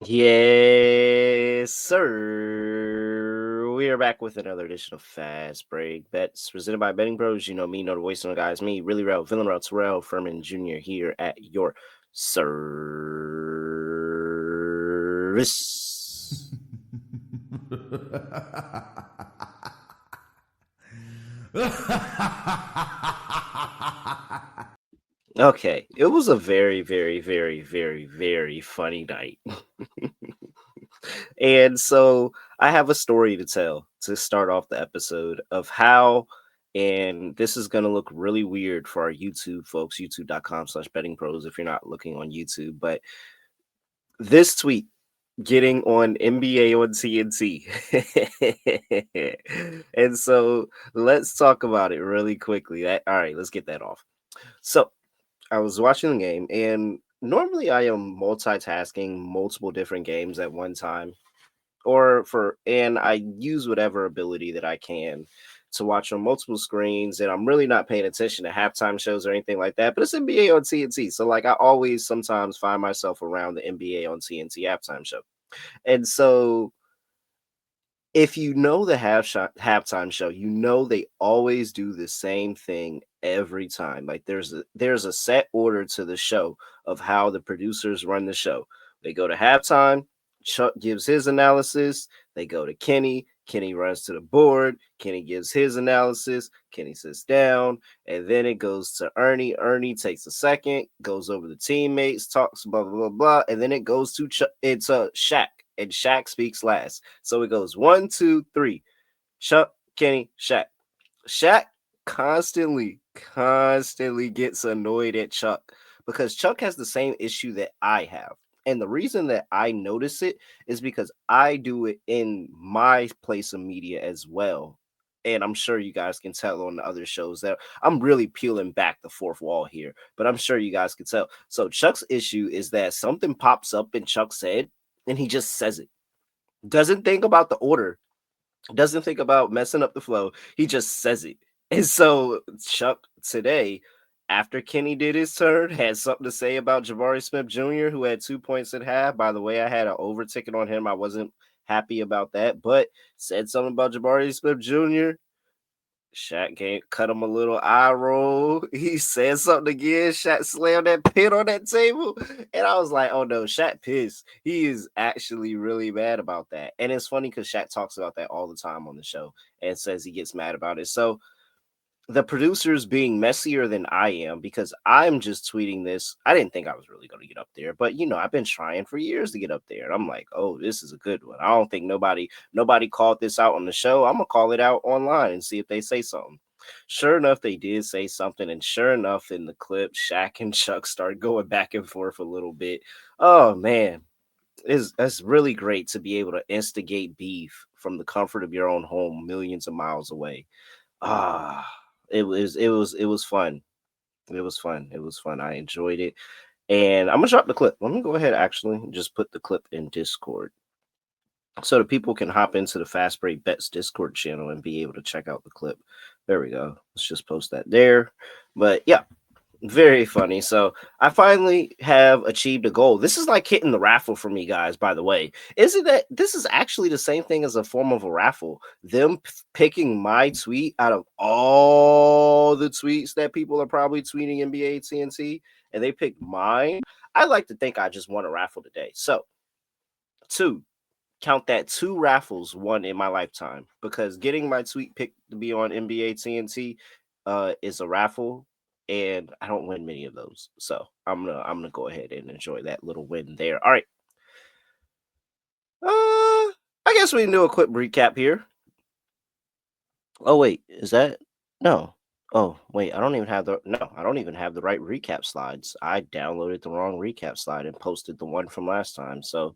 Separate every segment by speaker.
Speaker 1: Yes, sir. We are back with another edition of Fast Break Bets presented by BettingPros. You know me, know the voice, know the guys. Me, really real, villain real, Terrell Furman Jr. here at your service. Okay, it was a very, very, very, very, very funny night. And so I have a story to tell to start off the episode of how, and this is going to look really weird for our YouTube folks, youtube.com/betting pros if you're not looking on YouTube, but this tweet getting on NBA on TNT. And so let's talk about it really quickly. All right, let's get that off. So I was watching the game, and normally I am multitasking multiple different games at one time and I use whatever ability that I can to watch on multiple screens, and I'm really not paying attention to halftime shows or anything like that. But it's NBA on TNT, so like I always sometimes find myself around the NBA on TNT halftime show, and so if you know the halftime show, you know they always do the same thing every time. Like there's a set order to the show of how the producers run the show. They go to halftime, Chuck gives his analysis, they go to Kenny, Kenny runs to the board, Kenny gives his analysis, Kenny sits down, and then it goes to Ernie. Ernie takes a second, goes over the teammates, talks blah blah blah blah, and then it goes to it's Shaq, and Shaq speaks last. So it goes 1, 2, 3. Chuck, Kenny, Shaq. Shaq constantly gets annoyed at Chuck because Chuck has the same issue that I have. And the reason that I notice it is because I do it in my place of media as well. And I'm sure you guys can tell on the other shows that I'm really peeling back the fourth wall here, but I'm sure you guys can tell. So Chuck's issue is that something pops up in Chuck's head and he just says it. Doesn't think about the order, doesn't think about messing up the flow. He just says it. And so Chuck today, after Kenny did his turn, had something to say about Jabari Smith Jr., who had 2 points at half. By the way, I had an over ticket on him. I wasn't happy about that, but said something about Jabari Smith Jr. Shaq cut him a little eye roll. He said something again. Shaq slammed that pin on that table. And I was like, oh no, Shaq pissed. He is actually really mad about that. And it's funny because Shaq talks about that all the time on the show and says he gets mad about it. So the producers being messier than I am because I'm just tweeting this. I didn't think I was really going to get up there, but I've been trying for years to get up there. And I'm like, oh, this is a good one. I don't think nobody called this out on the show. I'm gonna call it out online and see if they say something. Sure enough, they did say something, and sure enough, in the clip, Shaq and Chuck started going back and forth a little bit. Oh man, it's really great to be able to instigate beef from the comfort of your own home, millions of miles away. Ah, it was fun. It was fun. It was fun. I enjoyed it. And I'm gonna drop the clip. Let me go ahead actually just put the clip in Discord so that people can hop into the Fast Break Bets Discord channel and be able to check out the clip. There we go. Let's just post that there. But yeah, very funny. So I finally have achieved a goal. This is like hitting the raffle for me, guys, by the way. Isn't that this is actually the same thing as a form of a raffle? Them picking my tweet out of all the tweets that people are probably tweeting NBA TNT, and they picked mine. I like to think I just won a raffle today. So, two, count that, two raffles won in my lifetime because getting my tweet picked to be on NBA TNT is a raffle, and I don't win many of those. So I'm gonna go ahead and enjoy that little win there. All right. I guess we can do a quick recap here. Oh wait, is that no? Oh wait, I don't even have the right recap slides. I downloaded the wrong recap slide and posted the one from last time. So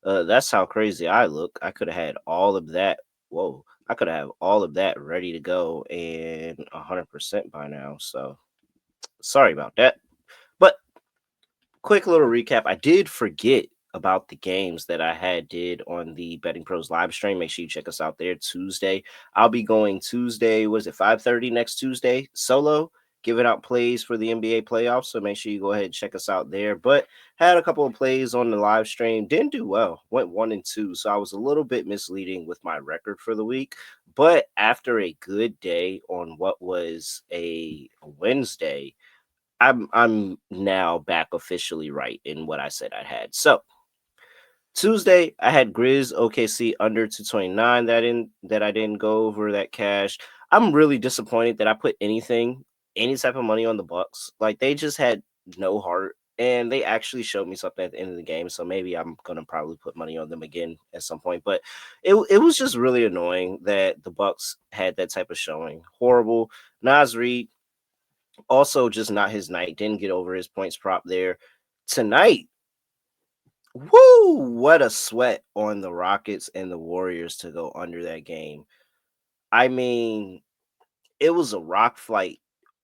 Speaker 1: that's how crazy I look. I could have had all of that. Whoa, I could have all of that ready to go and 100% by now. So sorry about that. But quick little recap. I did forget about the games that I had did on the Betting Pros live stream. Make sure you check us out there Tuesday. I'll be going Tuesday, was it 5:30 next Tuesday? Solo. giving out plays for the NBA playoffs. So make sure you go ahead and check us out there. But had a couple of plays on the live stream. Didn't do well. Went 1-2. So I was a little bit misleading with my record for the week. But after a good day on what was a Wednesday, I'm now back officially right in what I said I had. So Tuesday, I had Grizz OKC under 229 that I didn't go over that cash. I'm really disappointed that I put any type of money on the Bucks. Like they just had no heart, and they actually showed me something at the end of the game. So maybe I'm gonna probably put money on them again at some point. But it was just really annoying that the Bucks had that type of showing. Horrible. Nas Reed also just not his night. Didn't get over his points prop there tonight. Woo! What a sweat on the Rockets and the Warriors to go under that game. I mean, it was a rock fight,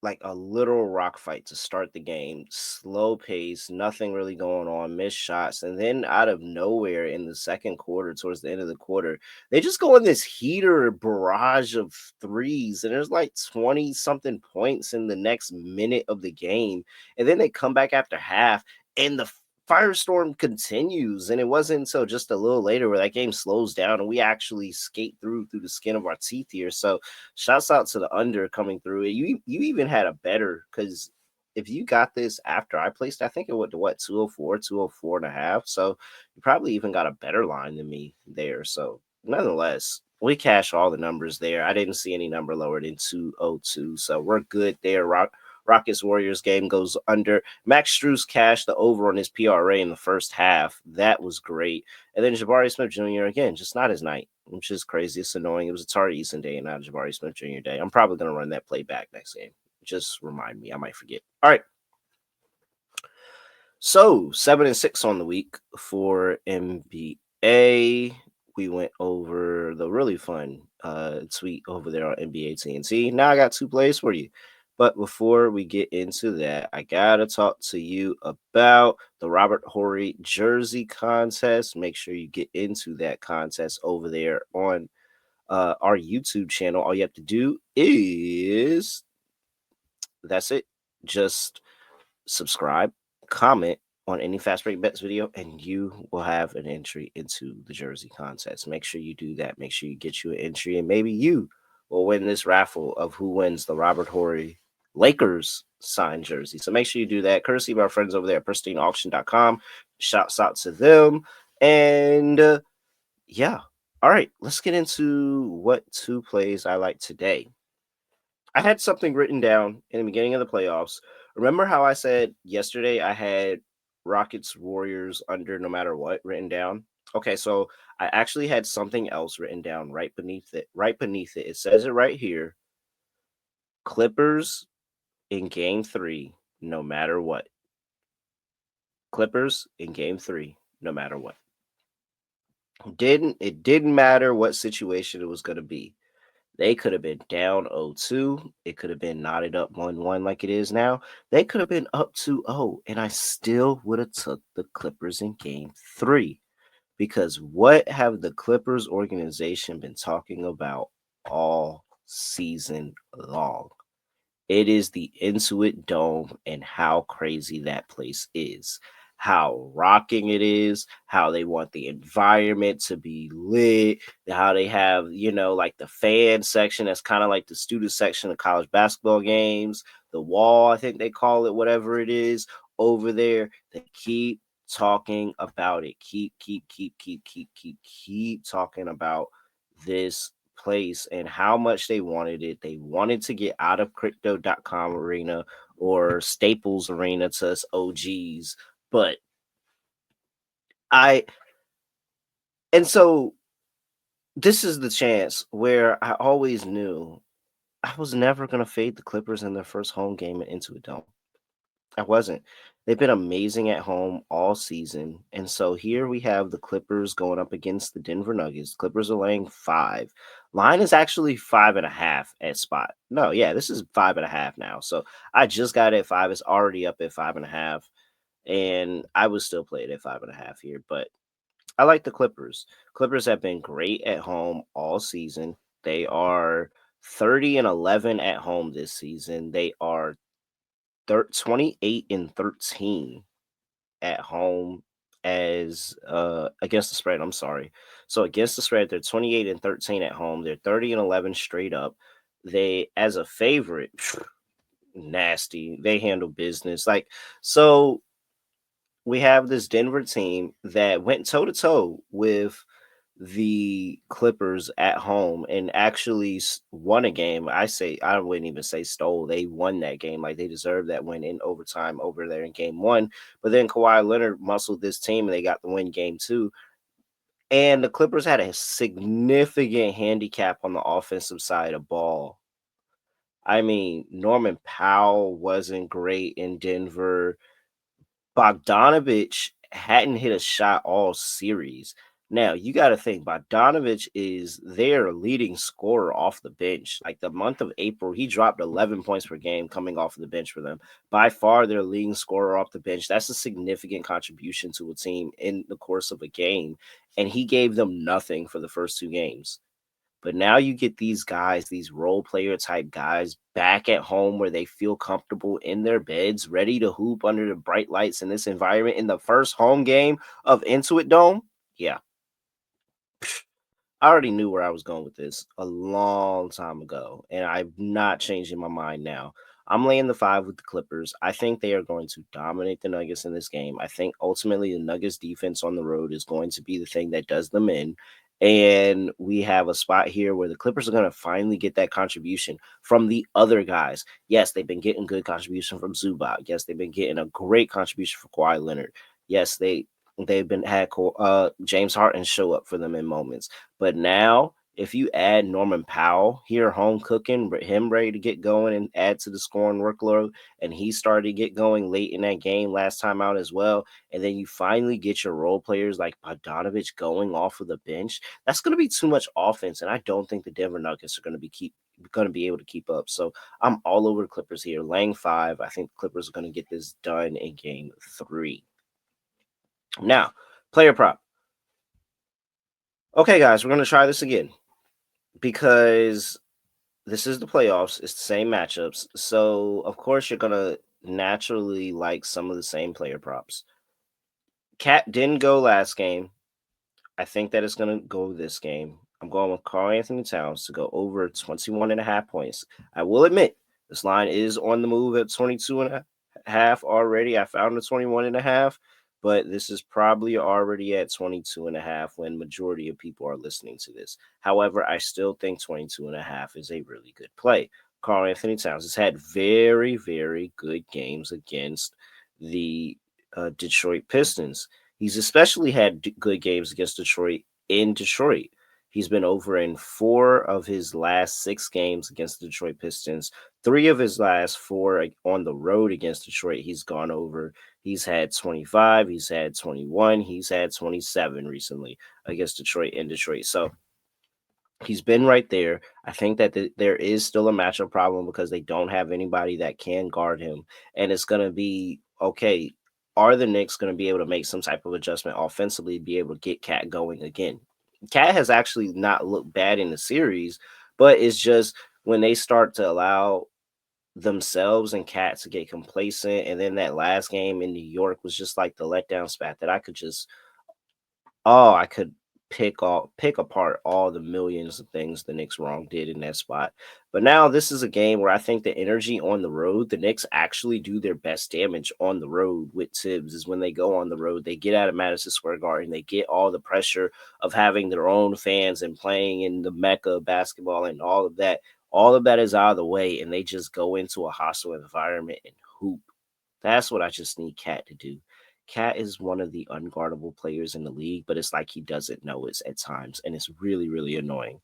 Speaker 1: like a literal rock fight to start the game. Slow pace, nothing really going on, missed shots. And then out of nowhere in the second quarter, towards the end of the quarter, they just go in this heater barrage of threes. And there's like 20 something points in the next minute of the game. And then they come back after half, and the firestorm continues. And it wasn't until just a little later where that game slows down and we actually skate through the skin of our teeth here. So shouts out to the under coming through. You even had a better, because if you got this after I placed, I think it went to what, 204, 204 and a half. So you probably even got a better line than me there. So nonetheless, we cash all the numbers there. I didn't see any number lower than 202. So we're good there. Rockets Warriors game goes under. Max Strus cashed the over on his PRA in the first half. That was great. And then Jabari Smith Jr., again, just not his night, which is crazy. It's annoying. It was a Tari Eason day and not a Jabari Smith Jr. day. I'm probably going to run that play back next game. Just remind me. I might forget. All right. So 7-6 on the week for NBA. We went over the really fun tweet over there on NBA TNT. Now I got two plays for you. But before we get into that, I gotta talk to you about the Robert Horry jersey contest. Make sure you get into that contest over there on our YouTube channel. All you have to do is that's it. Just subscribe, comment on any fast break bets video, and you will have an entry into the jersey contest. Make sure you do that. Make sure you get you an entry, and maybe you will win this raffle of who wins the Robert Horry Lakers signed jersey. So make sure you do that. Courtesy of our friends over there at pristineauction.com. Shouts out to them. And yeah. All right, let's get into what two plays I like today. I had something written down in the beginning of the playoffs. Remember how I said yesterday I had Rockets Warriors under no matter what written down? Okay, so I actually had something else written down right beneath it. Right beneath it. It says it right here. Clippers in game 3 no matter what. Clippers in game 3 no matter what. It didn't matter what situation it was going to be. They could have been down 0-2. It could have been knotted up 1-1 like it is now. They could have been up 2-0, and I still would have took the Clippers in game 3. Because what have the Clippers organization been talking about all season long? It is the Intuit Dome and how crazy that place is. How rocking it is, how they want the environment to be lit, how they have, like the fan section that's kind of like the student section of college basketball games, the wall, I think they call it, whatever it is, over there. They keep talking about it. Keep talking about this place and how much they wanted it. They wanted to get out of crypto.com arena or Staples arena to us OGs. But I, and so this is the chance where I always knew I was never going to fade the Clippers in their first home game at Intuit Dome. I wasn't. They've been amazing at home all season. And so here we have the Clippers going up against the Denver Nuggets. Clippers are laying 5. Line is actually 5.5 at spot. No, yeah, this is 5.5 now. So I just got it at 5. It's already up at 5.5. And I would still play it at 5.5 here. But I like the Clippers. Clippers have been great at home all season. They are 30-11 at home this season. They are 28-13 at home as against the spread. I'm sorry. So against the spread, they're 28-13 at home. They're 30-11 straight up. They as a favorite, nasty. They handle business. Like so we have this Denver team that went toe to toe with the Clippers at home and actually won a game. I wouldn't even say stole. They won that game. Like they deserved that win in overtime over there in game one. But then Kawhi Leonard muscled this team and they got the win game two. And the Clippers had a significant handicap on the offensive side of ball. I mean, Norman Powell wasn't great in Denver. Bogdanovich hadn't hit a shot all series. Now, you got to think Bogdanovich is their leading scorer off the bench. Like the month of April, he dropped 11 points per game coming off of the bench for them. By far, their leading scorer off the bench. That's a significant contribution to a team in the course of a game. And he gave them nothing for the first two games. But now you get these guys, these role player type guys, back at home where they feel comfortable in their beds, ready to hoop under the bright lights in this environment in the first home game of Intuit Dome. Yeah, I already knew where I was going with this a long time ago, and I'm not changing my mind now. I'm laying the 5 with the Clippers. I think they are going to dominate the Nuggets in this game. I think ultimately the Nuggets defense on the road is going to be the thing that does them in. And we have a spot here where the Clippers are going to finally get that contribution from the other guys. Yes, they've been getting good contribution from Zubac. Yes, they've been getting a great contribution from Kawhi Leonard. Yes, they've been had James Harden show up for them in moments. But now, if you add Norman Powell here, home cooking, him ready to get going and add to the scoring workload, and he started to get going late in that game last time out as well, and then you finally get your role players like Bogdanovich going off of the bench, that's going to be too much offense, and I don't think the Denver Nuggets are going to be able to keep up. So I'm all over the Clippers here, laying 5. I think the Clippers are going to get this done in game 3. Now, player prop. Okay, guys, we're going to try this again because this is the playoffs. It's the same matchups. So, of course, you're going to naturally like some of the same player props. Cat didn't go last game. I think that it's going to go this game. I'm going with Karl-Anthony Towns to go over 21.5 points. I will admit, this line is on the move at 22.5 already. I found the 21.5, but this is probably already at 22.5 when majority of people are listening to this. However, I still think 22.5 is a really good play. Karl-Anthony Towns has had very, very good games against the Detroit Pistons. He's especially had good games against Detroit in Detroit. He's been over in 4 of his last 6 games against the Detroit Pistons. 3 of his last 4 on the road against Detroit, he's gone over. He's had 25, he's had 21, he's had 27 recently against Detroit in Detroit. So he's been right there. I think that there is still a matchup problem because they don't have anybody that can guard him. And it's going to be, okay, are the Knicks going to be able to make some type of adjustment offensively, be able to get Cat going again? Cat has actually not looked bad in the series, but it's just when they start to allow themselves and Cat to get complacent. And then that last game in New York was just like the letdown spat that I could just I could pick apart all the millions of things the Knicks wrong did in that spot. But now this is a game where I think the energy on the road, the Knicks actually do their best damage on the road with Tibbs is when they go on the road. They get out of Madison Square Garden. They get all the pressure of having their own fans and playing in the mecca of basketball and all of that. All of that is out of the way, and they just go into a hostile environment and hoop. That's what I just need Cat to do. Cat is one of the unguardable players in the league, but it's like he doesn't know it at times, and it's really, really annoying.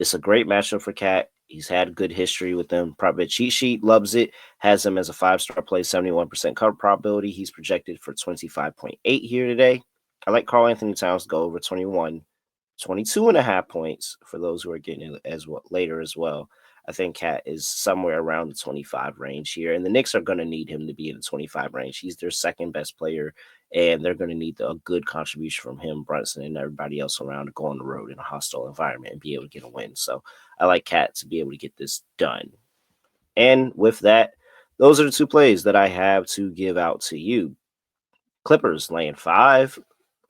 Speaker 1: It's a great matchup for Cat. He's had good history with them. Probably cheat sheet loves it. Has him as a 5-star play, 71% cover probability. He's projected for 25.8 here today. I like Karl-Anthony Towns to go over 22.5 points for those who are getting it as well later as well. I think Cat is somewhere around the 25 range here, and the Knicks are going to need him to be in the 25 range. He's their second best player and they're going to need a good contribution from him, Brunson, and everybody else around to go on the road in a hostile environment and be able to get a win. So I like Cat to be able to get this done. And with that, those are the two plays that I have to give out to you. Clippers laying 5.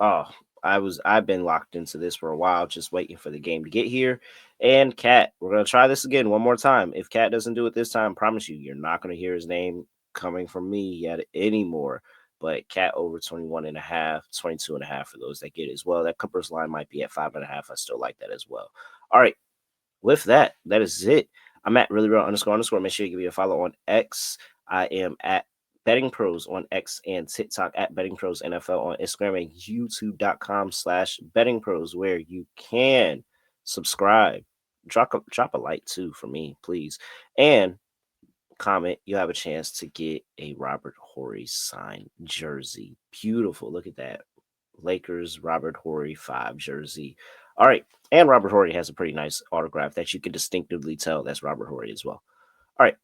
Speaker 1: Oh, I've been locked into this for a while, just waiting for the game to get here. And Cat, we're gonna try this again one more time. If Cat doesn't do it this time, I promise you, you're not gonna hear his name coming from me yet anymore. But Cat over 21 and a half, 22 and a half for those that get it as well. That Clippers line might be at 5.5. I still like that as well. All right. With that, that is it. I'm at really real __. Make sure you give me a follow on X. I am at Betting Pros on X and TikTok, at Betting Pros NFL on Instagram, and YouTube.com/Betting Pros, where you can subscribe. Drop a like too for me, please. And comment. You have a chance to get a Robert Horry signed jersey. Beautiful. Look at that. Lakers Robert Horry 5 jersey. All right. And Robert Horry has a pretty nice autograph that you can distinctively tell that's Robert Horry as well. All right.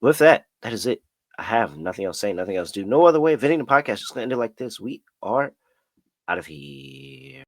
Speaker 1: With that, that is it. I have nothing else to say, nothing else to do. No other way of ending the podcast. Just going to end it like this. We are out of here.